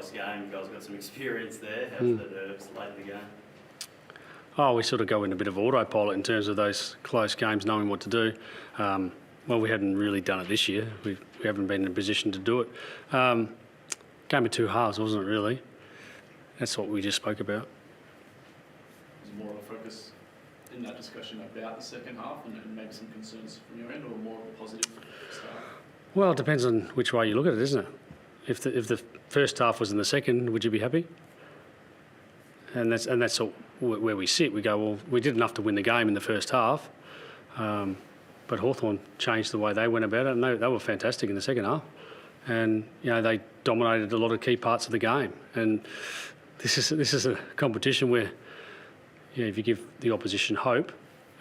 close game. You guys got some experience there. How's the nerves late in the game? Oh, we sort of go in a bit of autopilot in terms of those close games, knowing what to do. Well, we hadn't really done it this year. We haven't been in a position to do it. Game of two halves, wasn't it, really? That's what we just spoke about. Was more of a focus in that discussion about the second half and maybe some concerns from your end, or more of a positive start? Well, it depends on which way you look at it, isn't it? If the first half was in the second, would you be happy? And that's where we sit. We go, well, we did enough to win the game in the first half, but Hawthorn changed the way they went about it, and they were fantastic in the second half. And they dominated a lot of key parts of the game. And this is a competition where if you give the opposition hope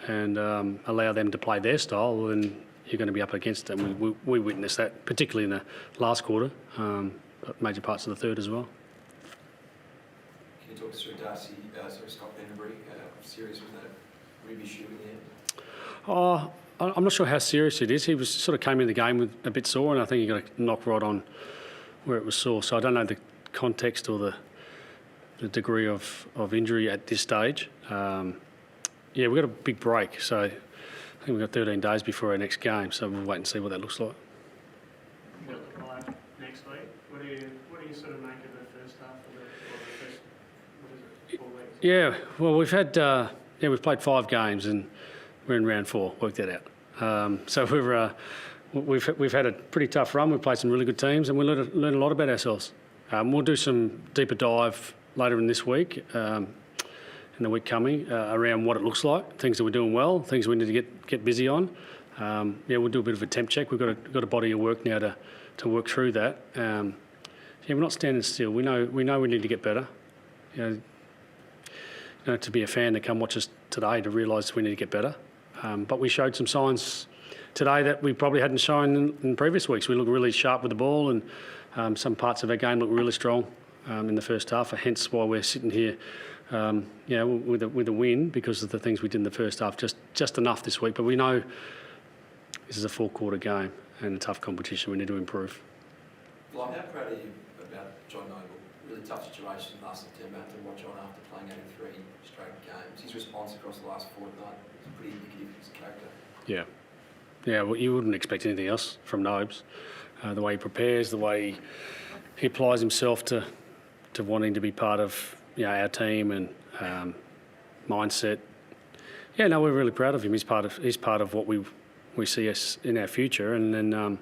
and allow them to play their style, then you're going to be up against it. And we witnessed that, particularly in the last quarter, but major parts of the third as well. Can you talk us through Scott Penderbury? How serious was that rib issue in the end? I'm not sure how serious it is. He sort of came in the game with a bit sore, and I think he got a knock right on where it was sore. So I don't know the context or the degree of injury at this stage. We've got a big break, so I think we've got 13 days before our next game, so we'll wait and see what that looks like. You've got the bye next week. What do you sort of make of the first half of the first, what is it, 4 weeks? Yeah, well, we've played 5 games and we're in round 4. Work that out. So we've had a pretty tough run. We've played some really good teams, and we learn a lot about ourselves. We'll do some deeper dive later in this week, in the week coming, around what it looks like, things that we're doing well, things we need to get busy on. We'll do a bit of a temp check. We've got a body of work now to work through that. We're not standing still. We know we need to get better. To be a fan to come watch us today to realise we need to get better. But we showed some signs today that we probably hadn't shown in previous weeks. We look really sharp with the ball, and some parts of our game look really strong in the first half. Hence why we're sitting here, with a win because of the things we did in the first half. Just enough this week, but we know this is a 4-quarter game and a tough competition. We need to improve. Well, how proud are you about John Noble? Really tough situation last September to watch on after playing 83 straight games. His response across the last fortnight is pretty indicative of his character. Yeah. Well, you wouldn't expect anything else from Nobes. The way he prepares, the way he applies himself to wanting to be part of our team and mindset. We're really proud of him. He's part of what we see us in our future, and then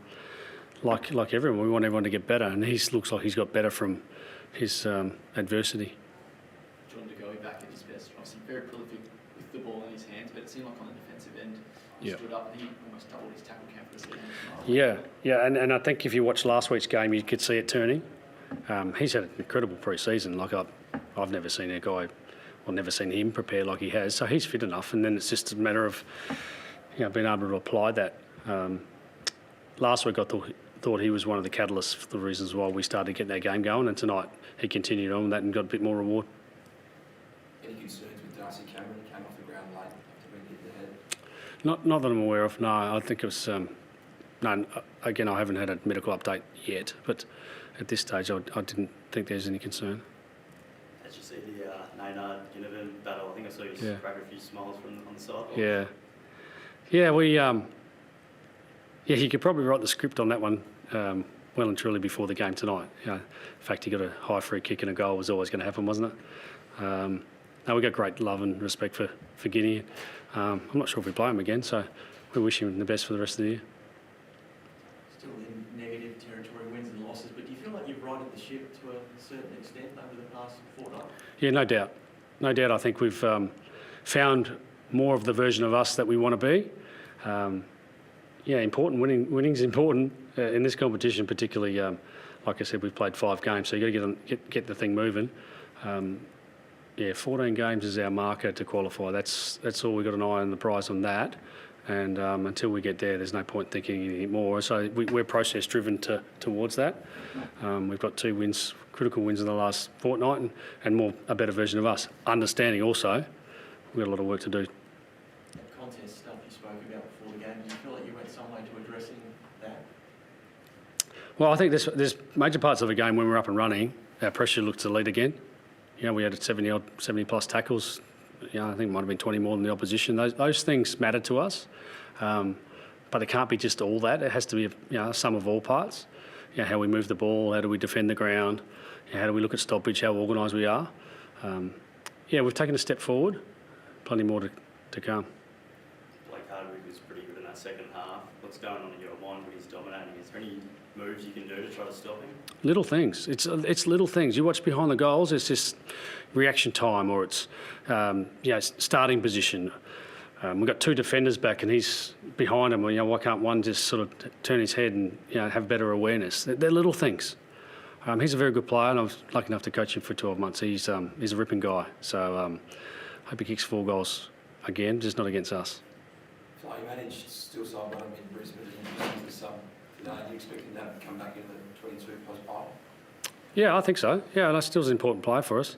like everyone, we want everyone to get better, and he looks like he's got better from his adversity. John De Goey back at his best, obviously very prolific with the ball in his hands, but it seemed like on the defensive end he stood up and he almost doubled his tackle count for the season. Yeah, and I think if you watched last week's game, you could see it turning. He's had an incredible pre-season. Like I've never seen a guy, or never seen him prepare like he has. So he's fit enough, and then it's just a matter of being able to apply that. Last week I thought he was one of the catalysts for the reasons why we started getting our game going, and tonight he continued on that and got a bit more reward. Any concerns with Darcy Cameron? He came off the ground late after being hit in the head. Not that I'm aware of. No, I think it was. No, again, I haven't had a medical update yet, but at this stage, I didn't think there's any concern. As you see the Maynard Ginnivan battle, I think I saw you crack a few smiles on the side. Yeah. We. You could probably write the script on that one well and truly before the game tonight. In fact, he got a high free kick and a goal was always going to happen, wasn't it? No, we got great love and respect for Guinea. I'm not sure if we play him again, so we wish him the best for the rest of the year. Still in negative territory, wins and losses, but do you feel like you've righted the ship to a certain extent over the past fortnight? Yeah, no doubt. No doubt. I think we've found more of the version of us that we want to be. Important. Winning's important in this competition, particularly. Like I said, we've played 5 games, so you got to get the thing moving. 14 games is our marker to qualify. That's all. We've got an eye on the prize on that. And until we get there, there's no point thinking anything more. So we're process-driven towards that. We've got 2 wins, critical wins in the last fortnight, and a better version of us. Understanding also, we've got a lot of work to do. That contest stuff you spoke about before the game, do you feel like you went some way to addressing that? Well, I think there's major parts of a game when we're up and running, our pressure looked elite again. You know, we had 70 plus tackles. You know, I think it might have been 20 more than the opposition. Those things matter to us, but it can't be just all that. It has to be, you know, a sum of all parts. You know, how we move the ball, how do we defend the ground, you know, how do we look at stoppage, how organised we are. Yeah, we've taken a step forward. Plenty more to come. Blake Hardwick was pretty good in that second half. What's going on in your mind when he's dominating? Is there any moves you can do to try to stop him? Little things. It's little things. You watch behind the goals, it's just reaction time, or it's starting position. We've got two defenders back and he's behind him. You know, why can't one just sort of turn his head and, you know, have better awareness? They're little things. He's a very good player, and I was lucky enough to coach him for 12 months. He's a ripping guy. So hope he kicks 4 goals again, just not against us. So you managed still side one in Brisbane and the sub today. Do you expect him to come back in the 22 post pile? Yeah, I think so. Yeah, that's still an important player for us.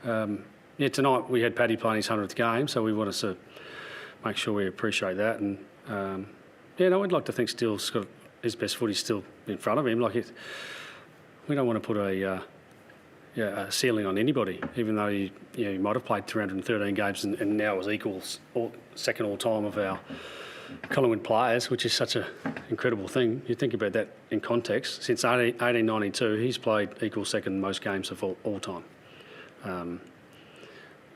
Tonight we had Paddy playing his 100th game, so we want to make sure we appreciate that. And we'd like to think Steele's got his best foot. He's still in front of him. We don't want to put a ceiling on anybody, even though he might have played 313 games and now was second all time of our Collingwood players, which is such an incredible thing. You think about that in context. Since 1892, he's played equal second most games of all time.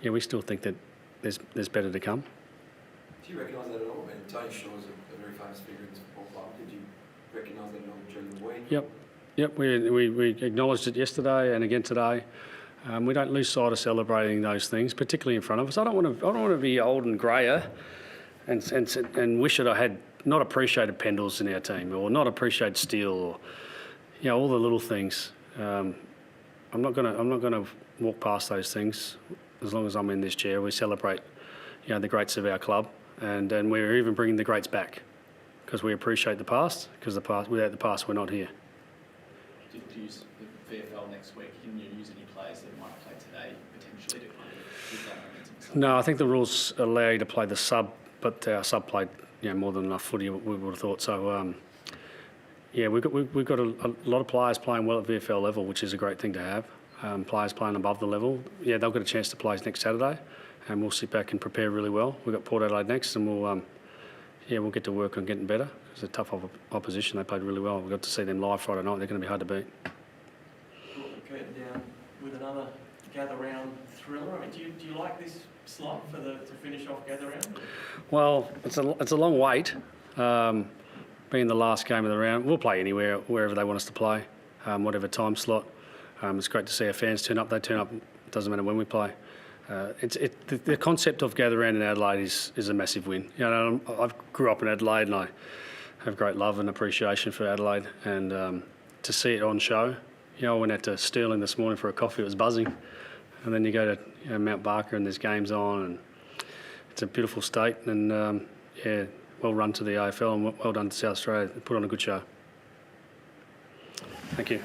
We still think that there's better to come. Do you recognise that at all? I mean, Tony Shaw's a very famous figure in the football club. Did you recognise that at all during the week? Yep, we acknowledged it yesterday and again today. We don't lose sight of celebrating those things, particularly in front of us. I don't want to be old and greyer and wish that I had not appreciated Pendles in our team or not appreciated Steele or all the little things. I'm not going to walk past those things as long as I'm in this chair. We celebrate the greats of our club, and we're even bringing the greats back because we appreciate the past. Because without the past, we're not here. To use the VFL next week, can you use any players that might play today potentially to kind of give that momentum? No, I think the rules allow you to play the sub, but our sub played more than enough footy, we would have thought. So we've got a lot of players playing well at VFL level, which is a great thing to have. Players playing above the level, they'll get a chance to play next Saturday, and we'll sit back and prepare really well. We've got Port Adelaide next, and we'll get to work on getting better. It's a tough opposition. They played really well. We got to see them live Friday night. They're going to be hard to beat. Put the curtain down with another gather round thriller. I mean, do you like this slot to finish off gather round? Well, it's a long wait. Being the last game of the round, we'll play anywhere, wherever they want us to play, whatever time slot. It's great to see our fans turn up. They turn up. It doesn't matter when we play. The concept of gather round in Adelaide is a massive win. I grew up in Adelaide and I have great love and appreciation for Adelaide, and to see it on show. I went out to Stirling this morning for a coffee. It was buzzing, and then you go to Mount Barker and there's games on, and it's a beautiful state. And well run to the AFL and well done to South Australia. They put on a good show. Thank you.